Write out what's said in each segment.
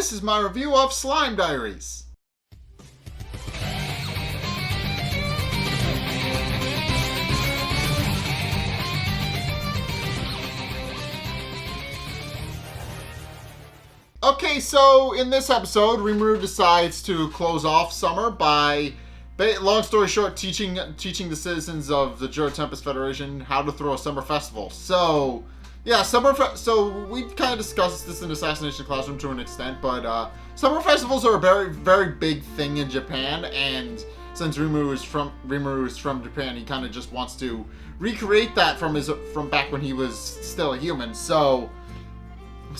this is my review of Slime Diaries. Okay, so in this episode, Rimuru decides to close off summer by, long story short, teaching the citizens of the Jura Tempest Federation how to throw a summer festival. So, yeah, so we kind of discussed this in Assassination Classroom to an extent, but summer festivals are a very, very big thing in Japan, and since Rimuru is from Japan, he kind of just wants to recreate that from back when he was still a human. So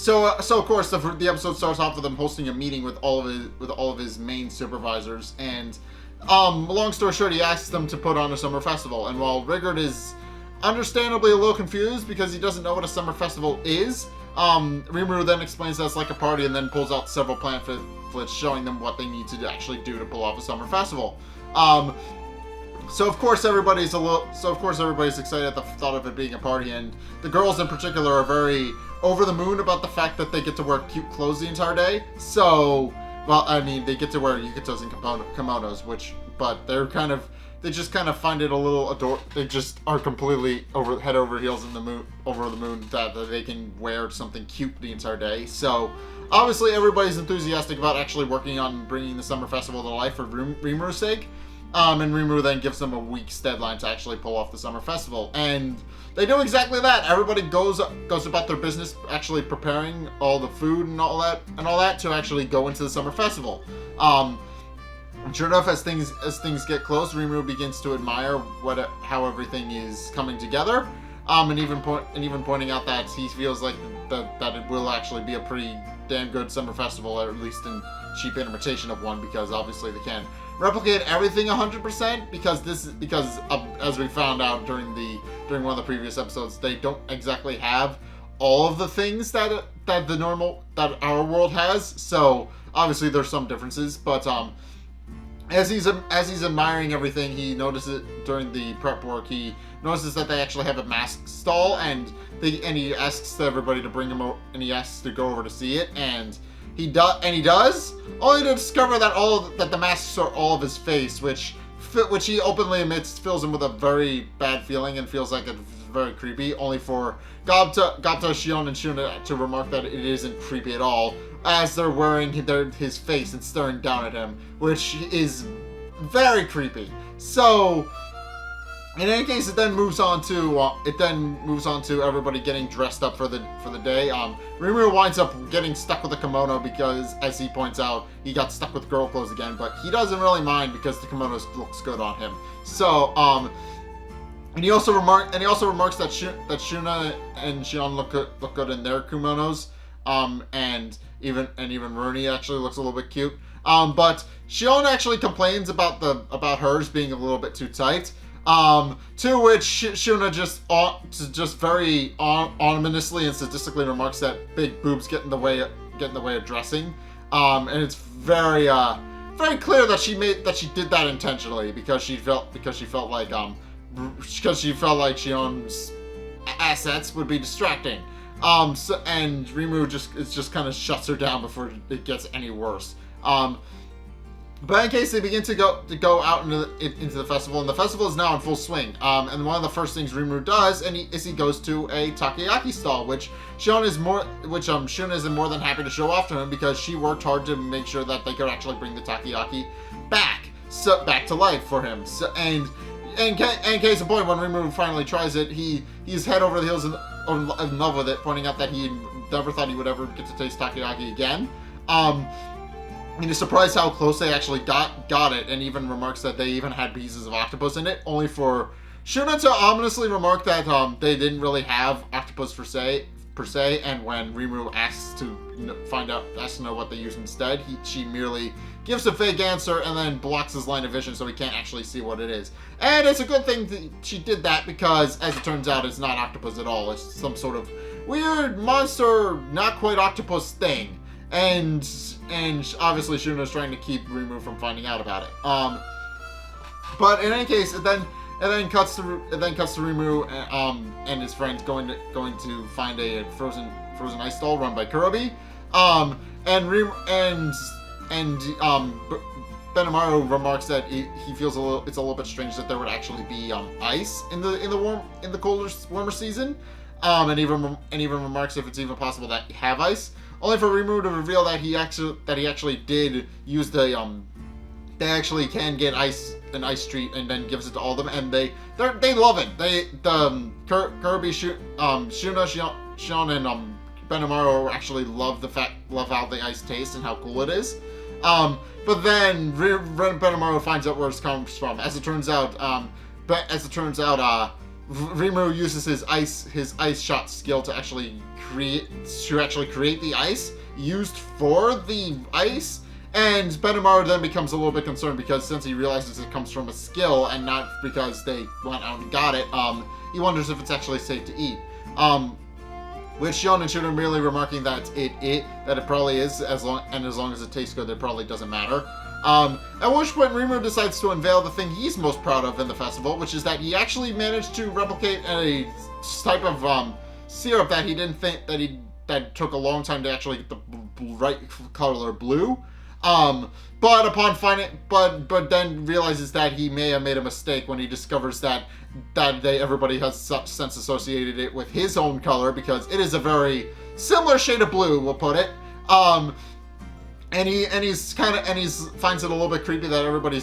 of course the episode starts off with him hosting a meeting with all of his main supervisors, and long story short, he asks them to put on a summer festival. And while Rigard is understandably a little confused because he doesn't know what a summer festival is, Rimuru then explains that it's like a party and then pulls out several pamphlets showing them what they need to actually do to pull off a summer festival. So of course everybody's excited at the thought of it being a party, and the girls in particular are very over the moon about the fact that they get to wear cute clothes the entire day. So, well, I mean, they get to wear yukatas and kimonos, but they just kind of find it a little adorable. They just are completely head over heels over the moon that they can wear something cute the entire day. So, obviously everybody's enthusiastic about actually working on bringing the summer festival to life for Rimuru's sake. And Rimuru then gives them a week's deadline to actually pull off the summer festival. And they do exactly that. Everybody goes about their business, actually preparing all the food and all that to actually go into the summer festival. Sure enough, as things get close, Rimuru begins to admire how everything is coming together. And even pointing out that he feels like that it will actually be a pretty damn good summer festival, or at least in cheap imitation of one, because obviously they can't replicate everything 100%, because as we found out during one of the previous episodes, they don't exactly have all of the things that our world has. So obviously there's some differences, but as he's admiring everything, he notices during the prep work, he notices that they actually have a mask stall, and he asks everybody to bring him over, and he asks to go over to see it, and he does, only to discover that the masks are all of his face, which he openly admits fills him with a very bad feeling and feels like it's very creepy, only for Gabta, Shion, and Shuna to remark that it isn't creepy at all, as they're wearing his face and staring down at him, which is very creepy. So, in any case, it then moves on to everybody getting dressed up for the day. Rimuru winds up getting stuck with a kimono because, as he points out, he got stuck with girl clothes again, but he doesn't really mind because the kimono looks good on him. So, and he also remarks that Shuna and Shion look good in their kimonos. And even Rooney actually looks a little bit cute. But Shion actually complains about hers being a little bit too tight. To which Shuna just very ominously and sadistically remarks that big boobs get in the way of dressing. And it's very clear that she did that intentionally because she felt like Shion's assets would be distracting. And Rimuru just kind of shuts her down before it gets any worse. But in case they begin to go out into the festival, and the festival is now in full swing. And one of the first things Rimuru does is he goes to a takoyaki stall, which Shuna is more than happy to show off to him because she worked hard to make sure that they could actually bring the takoyaki back to life for him. So, and in case in point, when Rimuru finally tries it, he's head over the heels in love with it, pointing out that he never thought he would ever get to taste takoyaki again. And he's surprised how close they actually got it, and even remarks that they even had pieces of octopus in it, only for Shuna to ominously remark that they didn't really have octopus per se, and when Rimuru asks to know what they use instead, she merely gives a fake answer and then blocks his line of vision so he can't actually see what it is. And it's a good thing that she did that because, as it turns out, it's not octopus at all. It's some sort of weird monster, not quite octopus thing. And obviously Shuna's trying to keep Rimuru from finding out about it. But in any case, it then cuts to Rimuru and his friends going to find a frozen ice stall run by Kurobi. And Benimaru remarks that he feels it's a little bit strange that there would actually be ice in the colder, warmer season. And even remarks if it's even possible that you have ice. Only for Rimuru to reveal that he actually did use the they actually can get an ice treat and then gives it to all of them, and they love it. Kirby, Shuna, Shion, and Benimaru actually love how the ice tastes and how cool it is. But then Benimaru finds out where it comes from. As it turns out, Rimuru uses his ice shot skill to actually create the ice used for the ice. And Benimaru then becomes a little bit concerned because since he realizes it comes from a skill and not because they went out and got it, he wonders if it's actually safe to eat. With Shion and Shuna merely remarking that it probably is, as long as it tastes good, it probably doesn't matter. At which point Rimuru decides to unveil the thing he's most proud of in the festival, which is that he actually managed to replicate a type of syrup that he didn't think that took a long time to actually get the right color blue. But upon but then realizes that he may have made a mistake when he discovers that everybody has since associated it with his own color, because it is a very similar shade of blue, we'll put it. And he finds it a little bit creepy that everybody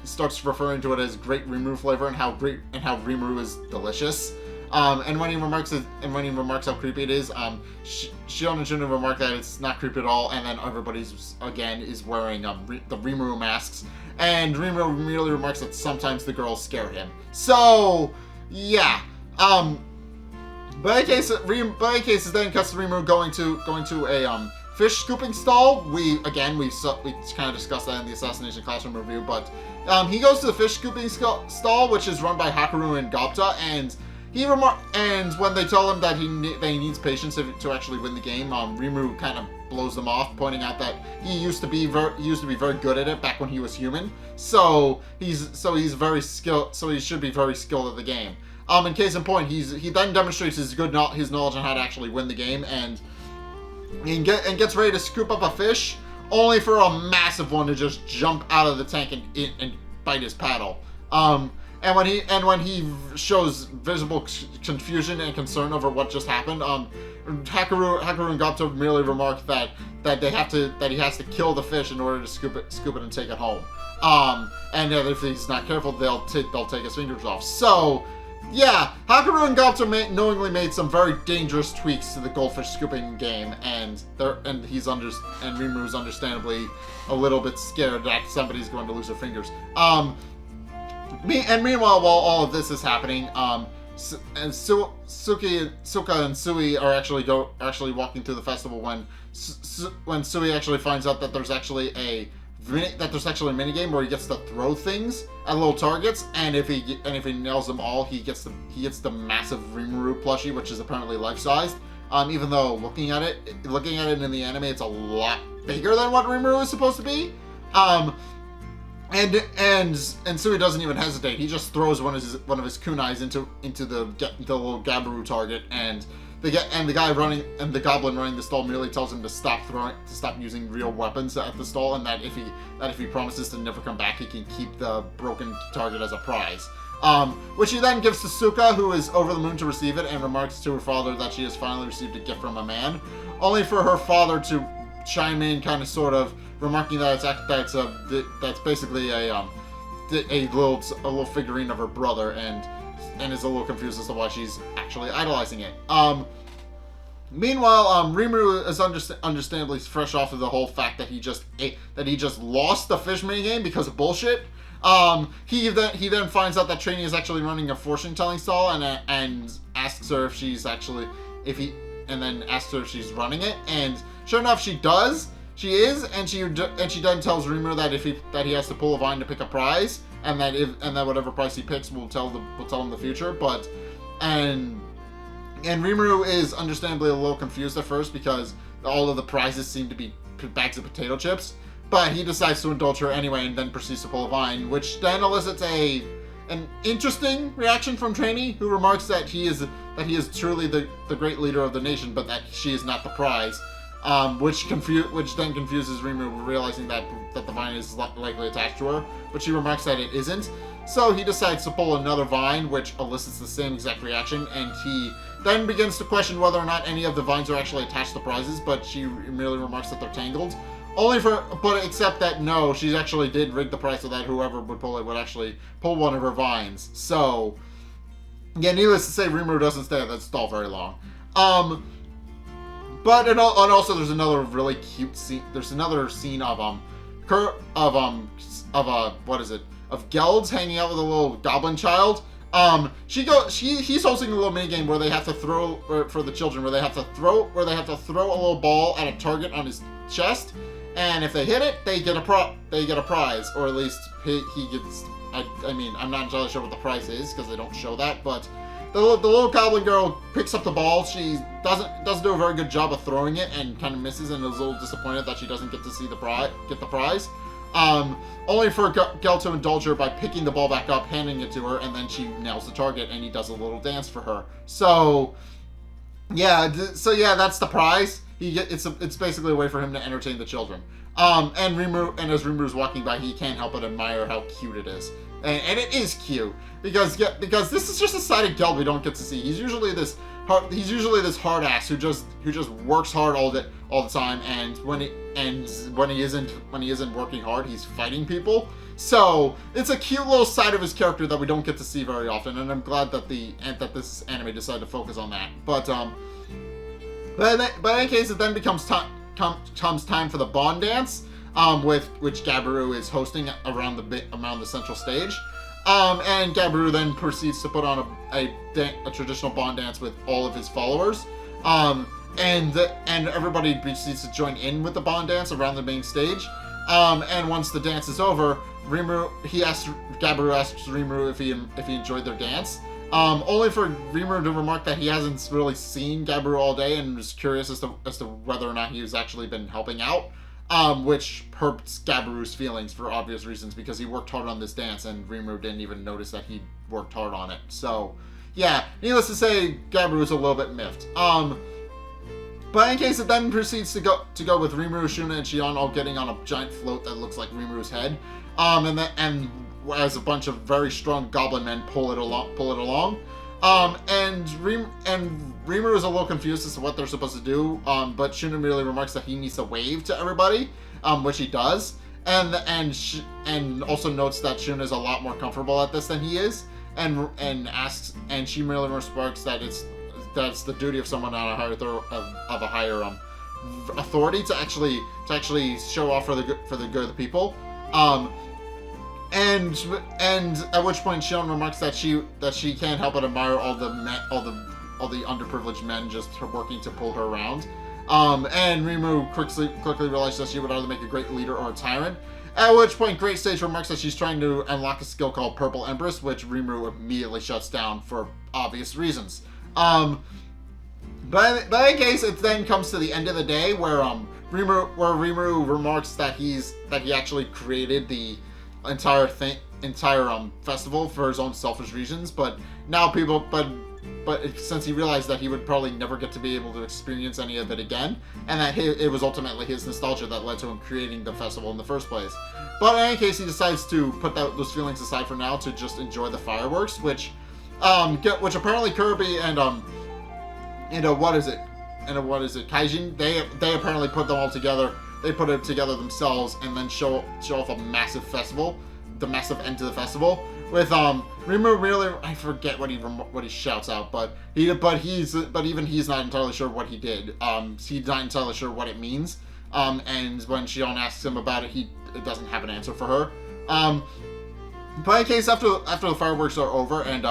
starts referring to it as great Rimuru flavor and how Rimuru is delicious. And when he remarks how creepy it is, Shion and Shuna remark that it's not creepy at all, and then everybody is wearing the Rimuru masks, and Rimuru merely remarks that sometimes the girls scare him. So yeah, but in cases then cuts to Rimuru going to a fish scooping stall. We kind of discussed that in the Assassination Classroom review, but he goes to the fish scooping stall, which is run by Hakaru and Gopta, and when they tell him that he needs patience to actually win the game, Rimuru kind of blows them off, pointing out that he used to be very good at it back when he was human. So he's very skilled. So he should be very skilled at the game. In case in point, he then demonstrates his knowledge on how to actually win the game, and gets ready to scoop up a fish, only for a massive one to just jump out of the tank and bite his paddle. And when he shows visible confusion and concern over what just happened, Hakaru and Gopto merely remark that he has to kill the fish in order to scoop it and take it home. And if he's not careful, they'll take his fingers off. So yeah, Hakaru and Gopto knowingly made some very dangerous tweaks to the goldfish scooping game, and Rimuru's understandably a little bit scared that somebody's going to lose their fingers. Meanwhile, while all of this is happening, Suka and Sui are actually walking through the festival when Sui actually finds out that there's actually a minigame where he gets to throw things at little targets, and if he nails them all, he gets the massive Rimuru plushie, which is apparently life-sized. Even though looking at it in the anime, it's a lot bigger than what Rimuru is supposed to be. And Sui doesn't even hesitate. He just throws one of his kunais into the little Gabaru target, and the goblin running the stall merely tells him to stop using real weapons at the stall, and that if he promises to never come back, he can keep the broken target as a prize. Which he then gives to Suka, who is over the moon to receive it, and remarks to her father that she has finally received a gift from a man, only for her father to chime in, kind of sort of remarking that that's basically a little figurine of her brother, and is a little confused as to why she's actually idolizing it. Meanwhile, Rimuru is understandably fresh off of the whole fact that he just lost the fish minigame because of bullshit. He then finds out that Trainee is actually running a fortune telling stall, and asks her if she's running it, and sure enough she does. She is, and she then tells Rimuru that he has to pull a vine to pick a prize, and that whatever prize he picks will tell him the future. And Rimuru is understandably a little confused at first because all of the prizes seem to be bags of potato chips, but he decides to indulge her anyway and then proceeds to pull a vine, which then elicits an interesting reaction from Trainee, who remarks that he is truly the great leader of the nation, but that she is not the prize. which then confuses Rimuru, realizing that the vine is likely attached to her, but she remarks that it isn't. So he decides to pull another vine, which elicits the same exact reaction, and he then begins to question whether or not any of the vines are actually attached to prizes, but she merely remarks that they're tangled. Except that no, she actually did rig the prize so that whoever would pull it would actually pull one of her vines. So, yeah, needless to say, Rimuru doesn't stay at that stall very long. But and also there's another really cute scene. There's another scene of Gelds hanging out with a little goblin child. He's hosting a little mini game where they have to throw for the children, where they have to throw a little ball at a target on his chest, and if they hit it, they get a prize, or at least he gets. I mean, I'm not entirely sure what the prize is because they don't show that, but the little goblin girl picks up the ball. She doesn't do a very good job of throwing it and kind of misses, and is a little disappointed that she doesn't get to see the prize. Only for Gel to indulge her by picking the ball back up, handing it to her, and then she nails the target, and he does a little dance for her. So yeah, that's the prize. It's basically a way for him to entertain the children. And as Rimuru's walking by, he can't help but admire how cute it is. And it is cute because this is just a side of Geld we don't get to see. He's usually this hard ass who just works hard all the time, and when he isn't working hard, he's fighting people. So it's a cute little side of his character that we don't get to see very often, and I'm glad that this anime decided to focus on that. But in any case, it then becomes time for the Bond dance, which Gabiru is hosting around the central stage. And Gabiru then proceeds to put on a traditional Bond dance with all of his followers. And everybody proceeds to join in with the Bond dance around the main stage. And once the dance is over, Gabiru asks Rimuru if he enjoyed their dance. Only for Rimuru to remark that he hasn't really seen Gabiru all day and was curious as to whether or not he has actually been helping out. Which hurts Gabiru's feelings for obvious reasons, because he worked hard on this dance and Rimuru didn't even notice that he worked hard on it. So, yeah, needless to say, Gabiru's a little bit miffed. But in case it then proceeds to go with Rimuru, Shuna, and Shion all getting on a giant float that looks like Rimuru's head. And as a bunch of very strong goblin men pull it along. And Rimuru is a little confused as to what they're supposed to do, but Shuna merely remarks that he needs to wave to everybody, which he does, and also notes that Shuna is a lot more comfortable at this than he is, and she merely remarks that it's the duty of someone on a higher authority to actually show off for the good of the people. And at which point Shion remarks that she can't help but admire all the underprivileged men just working to pull her around. And Rimuru quickly realizes that she would either make a great leader or a tyrant. At which point Great Stage remarks that she's trying to unlock a skill called Purple Empress, which Rimuru immediately shuts down for obvious reasons. But in any case, it then comes to the end of the day where Rimuru remarks that he actually created the entire festival for his own selfish reasons, but since he realized that he would probably never get to be able to experience any of it again, and that it was ultimately his nostalgia that led to him creating the festival in the first place. But in any case, he decides to put those feelings aside for now to just enjoy the fireworks, which apparently Kirby and Kaijin, they apparently put them all together. They put it together themselves and then show off a massive festival, the massive end to the festival, with Rimuru really, I forget what he shouts out, but even he's not entirely sure what he did. He's not entirely sure what it means. And when Shion asks him about it, he doesn't have an answer for her. But in case after the fireworks are over and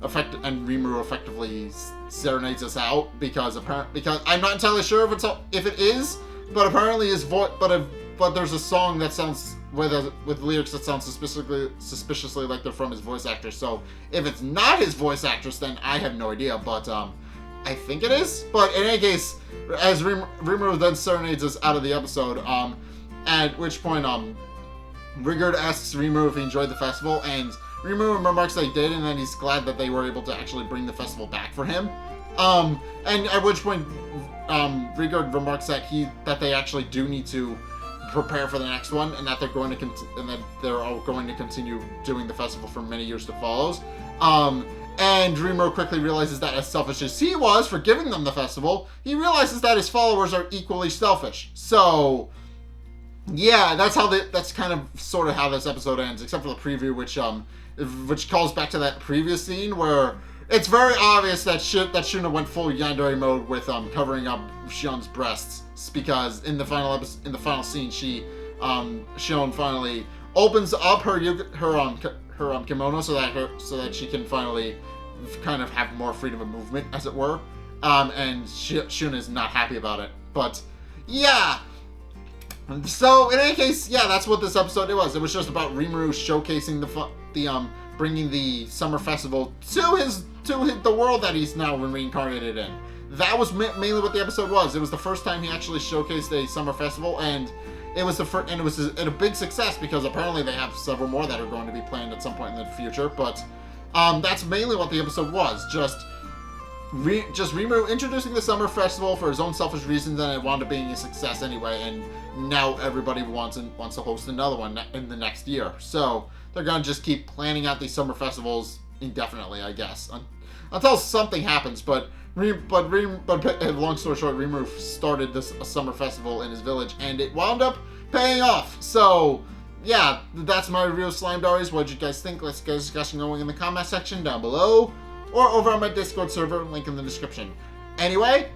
Rimuru effectively serenades us out because I'm not entirely sure if it is, but apparently his voice, but there's a song that sounds with lyrics that sound suspiciously like they're from his voice actor. So if it's not his voice actress, then I have no idea. But I think it is. But in any case, as Rimuru then serenades us out of the episode, at which point Rigard asks Rimuru if he enjoyed the festival, and Rimuru remarks that he did, and then he's glad that they were able to actually bring the festival back for him. And at which point Rigord remarks that they actually do need to prepare for the next one, and that they're going to all going to continue doing the festival for many years to follow. And Rimuru quickly realizes that as selfish as he was for giving them the festival, he realizes that his followers are equally selfish. So, yeah, that's kind of sort of how this episode ends, except for the preview, which calls back to that previous scene where it's very obvious that Shuna went full yandere mode with covering up Shion's breasts, because in the final scene, Shion finally opens up her kimono so that she can finally kind of have more freedom of movement, as it were. And Shuna is not happy about it. But yeah. So in any case, yeah, that's what this episode was. It was just about Rimuru showcasing bringing the summer festival to the world that he's now reincarnated in. That was mainly what the episode was. It was the first time he actually showcased a summer festival, and it was a big success, because apparently they have several more that are going to be planned at some point in the future. But that's mainly what the episode was. Just Rimuru introducing the summer festival for his own selfish reasons, and it wound up being a success anyway. And now everybody wants to host another one in the next year. So they're gonna just keep planning out these summer festivals indefinitely, I guess, until something happens. But long story short, Rimuru started a summer festival in his village, and it wound up paying off. So yeah, that's my review of Slime Diaries. What did you guys think? Let's get a discussion going in the comment section down below, or over on my Discord server, link in the description. Anyway,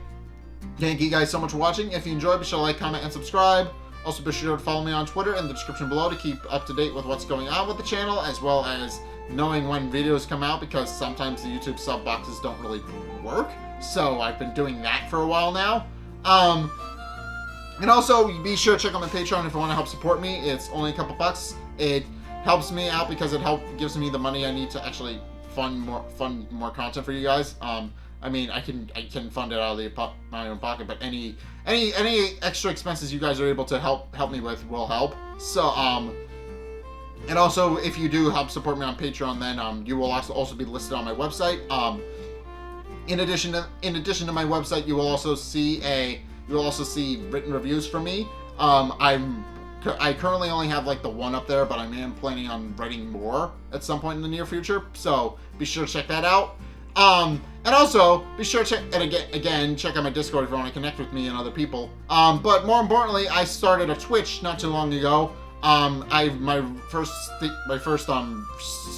thank you guys so much for watching. If you enjoyed, be sure to like, comment, and subscribe. Also, be sure to follow me on Twitter in the description below to keep up to date with what's going on with the channel, as well as knowing when videos come out, because sometimes the YouTube sub boxes don't really work. So I've been doing that for a while now. And also, be sure to check out my Patreon if you want to help support me. It's only a couple bucks. It helps me out because it gives me the money I need to actually fund more content for you guys. I mean, I can fund it out of my own pocket, but any extra expenses you guys are able to help me with will help. So and also, if you do help support me on Patreon, then you will also be listed on my website. In addition to my website, you will also see written reviews from me. I currently only have like the one up there, but I am planning on writing more at some point in the near future. So be sure to check that out. And also be sure to check out my Discord if you want to connect with me and other people. But more importantly, I started a Twitch not too long ago. My first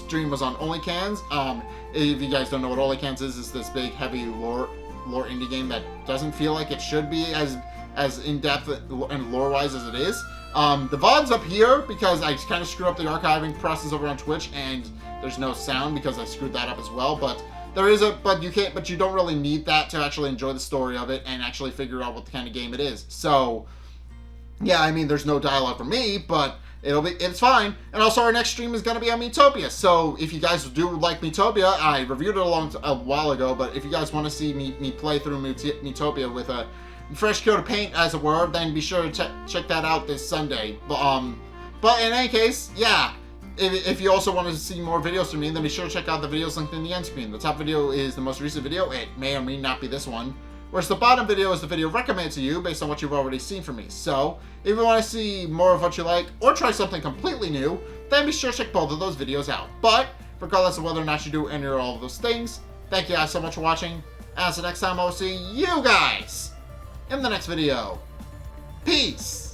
stream was on OnlyCans. If you guys don't know what OnlyCans is, it's this big, heavy lore indie game that doesn't feel like it should be as in-depth and lore-wise as it is. The VOD's up here because I kind of screwed up the archiving process over on Twitch, and there's no sound because I screwed that up as well. But you don't really need that to actually enjoy the story of it and actually figure out what kind of game it is. So yeah, I mean, there's no dialogue for me, but it's fine. And also, our next stream is going to be on Miitopia. So if you guys do like Miitopia, I reviewed it a while ago, but if you guys want to see me play through Miitopia with a fresh coat of paint, as it were, then be sure to check that out this Sunday. But in any case, yeah, if you also want to see more videos from me, then be sure to check out the videos linked in the end screen. The top video is the most recent video. It may or may not be this one. Whereas the bottom video is the video recommended to you based on what you've already seen from me. So, if you want to see more of what you like, or try something completely new, then be sure to check both of those videos out. But, regardless of whether or not you do any or all of those things, thank you guys so much for watching. As the next time, I'll see you guys in the next video. Peace!